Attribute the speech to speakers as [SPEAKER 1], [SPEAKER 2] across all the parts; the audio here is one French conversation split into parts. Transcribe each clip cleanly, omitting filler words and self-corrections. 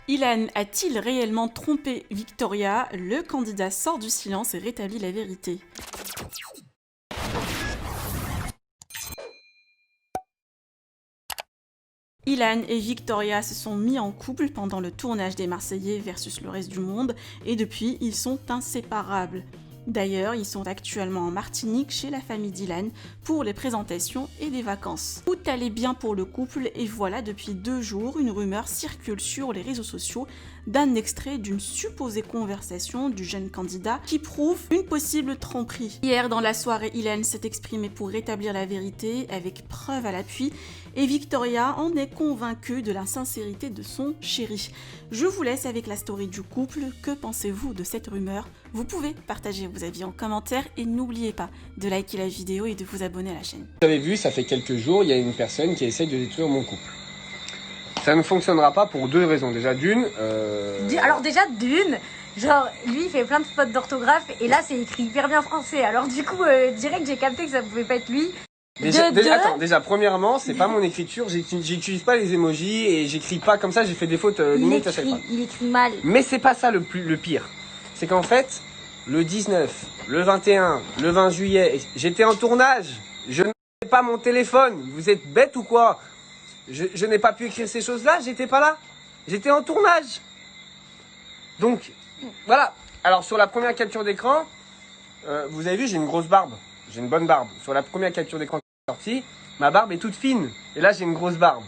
[SPEAKER 1] Ilan a-t-il réellement trompé Victoria? Le candidat sort du silence et rétablit la vérité. Ilan et Victoria se sont mis en couple pendant le tournage des Marseillais versus le reste du monde et depuis, ils sont inséparables. D'ailleurs, ils sont actuellement en Martinique chez la famille d'Ilan pour les présentations et des vacances. Tout allait bien pour le couple et voilà, depuis 2 jours, une rumeur circule sur les réseaux sociaux d'un extrait d'une supposée conversation du jeune candidat qui prouve une possible tromperie. Hier, dans la soirée, Ilan s'est exprimé pour rétablir la vérité avec preuve à l'appui et Victoria en est convaincue de la sincérité de son chéri. Je vous laisse avec la story du couple. Que pensez-vous de cette rumeur? Vous pouvez partager vos avis en commentaire et n'oubliez pas de liker la vidéo et de vous abonner à la chaîne.
[SPEAKER 2] Vous avez vu, ça fait quelques jours, il y a une personne qui essaie de détruire mon couple. Ça ne fonctionnera pas pour 2 raisons. Déjà d'une...
[SPEAKER 3] Alors déjà d'une, genre lui il fait plein de fautes d'orthographe et là c'est écrit hyper bien français. Alors du coup direct j'ai capté que ça pouvait pas être lui.
[SPEAKER 2] Déjà, premièrement, c'est pas mon écriture, j'utilise pas les emojis et j'écris pas comme ça, j'ai fait des fautes limites à chaque fois.
[SPEAKER 3] Il écrit mal.
[SPEAKER 2] Mais c'est pas ça le pire. C'est qu'en fait, le 19, le 21, le 20 juillet, j'étais en tournage. Je n'avais pas mon téléphone. Vous êtes bête ou quoi? Je n'ai pas pu écrire ces choses-là, j'étais pas là. J'étais en tournage. Donc, voilà. Alors, sur la première capture d'écran, vous avez vu, j'ai une grosse barbe. J'ai une bonne barbe. Sur la première capture d'écran qui est sortie, ma barbe est toute fine. Et là, j'ai une grosse barbe.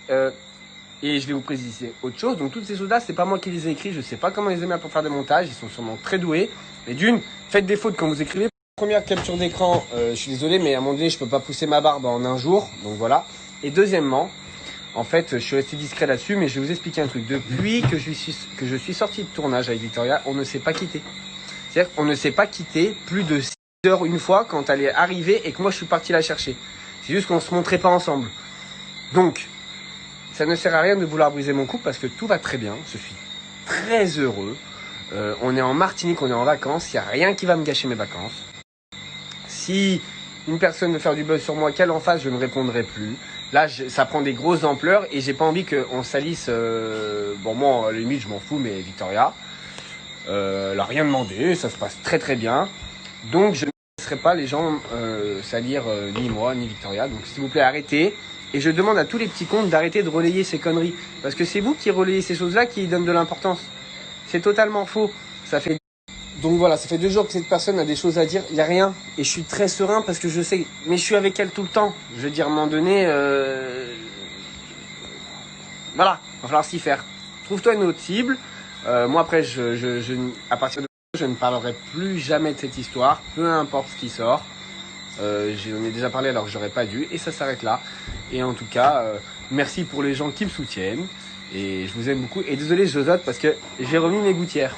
[SPEAKER 2] Et je vais vous préciser autre chose. Donc, toutes ces choses-là, c'est pas moi qui les ai écrites. Je sais pas comment les aimer pour faire des montages. Ils sont sûrement très doués. Mais d'une, faites des fautes quand vous écrivez. Première capture d'écran, je suis désolé, mais à un moment donné, je peux pas pousser ma barbe en un jour. Donc, voilà. Et deuxièmement, en fait, je suis resté discret là-dessus, mais je vais vous expliquer un truc. Depuis que je suis sorti de tournage avec Victoria, on ne s'est pas quitté. C'est-à-dire qu'on ne s'est pas quitté plus de 6 heures une fois quand elle est arrivée et que moi je suis parti la chercher. C'est juste qu'on se montrait pas ensemble. Donc, ça ne sert à rien de vouloir briser mon couple parce que tout va très bien. Je suis très heureux. On est en Martinique, on est en vacances. Il n'y a rien qui va me gâcher mes vacances. Si une personne veut faire du buzz sur moi, qu'elle en fasse, je ne répondrai plus. Là, ça prend des grosses ampleurs et j'ai pas envie qu'on salisse... Bon, moi, à la limite, je m'en fous, mais Victoria, elle n'a rien demandé. Ça se passe très très bien. Donc, je ne laisserai pas les gens salir ni moi, ni Victoria. Donc, s'il vous plaît, arrêtez. Et je demande à tous les petits comptes d'arrêter de relayer ces conneries. Parce que c'est vous qui relayez ces choses-là qui donnent de l'importance. C'est totalement faux. Donc voilà, ça fait 2 jours que cette personne a des choses à dire. Il n'y a rien. Et je suis très serein parce que je sais... Mais je suis avec elle tout le temps. Je veux dire, à un moment donné... Voilà, il va falloir s'y faire. Trouve-toi une autre cible. Moi, après, à partir de... Je ne parlerai plus jamais de cette histoire, peu importe ce qui sort. J'en ai déjà parlé alors que j'aurais pas dû, et ça s'arrête là. Et en tout cas, merci pour les gens qui me soutiennent, et je vous aime beaucoup. Et désolé, je zozote parce que j'ai remis mes gouttières.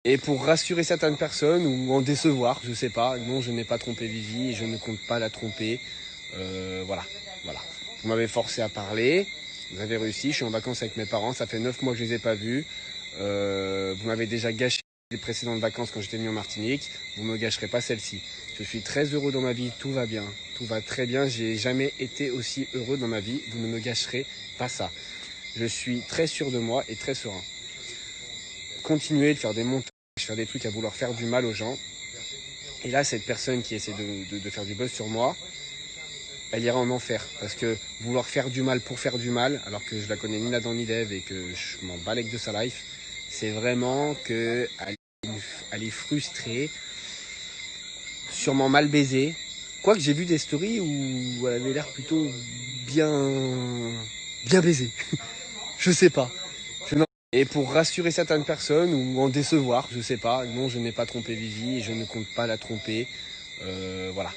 [SPEAKER 2] Et pour rassurer certaines personnes, ou en décevoir, je sais pas, non, je n'ai pas trompé Vivi, et je ne compte pas la tromper. Voilà. Vous m'avez forcé à parler. Vous avez réussi, je suis en vacances avec mes parents, ça fait 9 mois que je les ai pas vus. Vous m'avez déjà gâché les précédentes vacances quand j'étais venu en Martinique. Vous me gâcherez pas celle-ci. Je suis très heureux dans ma vie, tout va bien. Tout va très bien, j'ai jamais été aussi heureux dans ma vie. Vous ne me gâcherez pas ça. Je suis très sûr de moi et très serein. Continuez de faire des montages, faire des trucs à vouloir faire du mal aux gens. Et là, cette personne qui essaie de faire du buzz sur moi, elle ira en enfer. Parce que vouloir faire du mal pour faire du mal, alors que je la connais ni Nadan ni Dev et que je m'en balèque de sa life, c'est vraiment qu'elle est frustrée, sûrement mal baisée. Quoique j'ai vu des stories où elle avait l'air plutôt bien baisée. Je sais pas. Et pour rassurer certaines personnes ou en décevoir, je sais pas, non, je n'ai pas trompé Vivi et je ne compte pas la tromper. Voilà.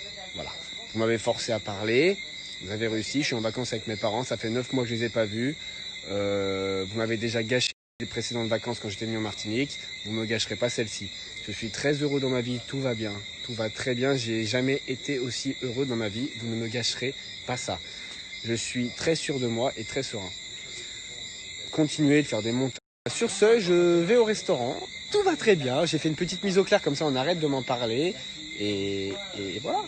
[SPEAKER 2] Vous m'avez forcé à parler, vous avez réussi, je suis en vacances avec mes parents, ça fait 9 mois que je les ai pas vus. Vous m'avez déjà gâché les précédentes vacances quand j'étais venu en Martinique, vous me gâcherez pas celle-ci. Je suis très heureux dans ma vie, tout va bien, tout va très bien, j'ai jamais été aussi heureux dans ma vie, vous ne me gâcherez pas ça. Je suis très sûr de moi et très serein. Continuez de faire des montages. Sur ce, je vais au restaurant, tout va très bien, j'ai fait une petite mise au clair, comme ça on arrête de m'en parler, et voilà.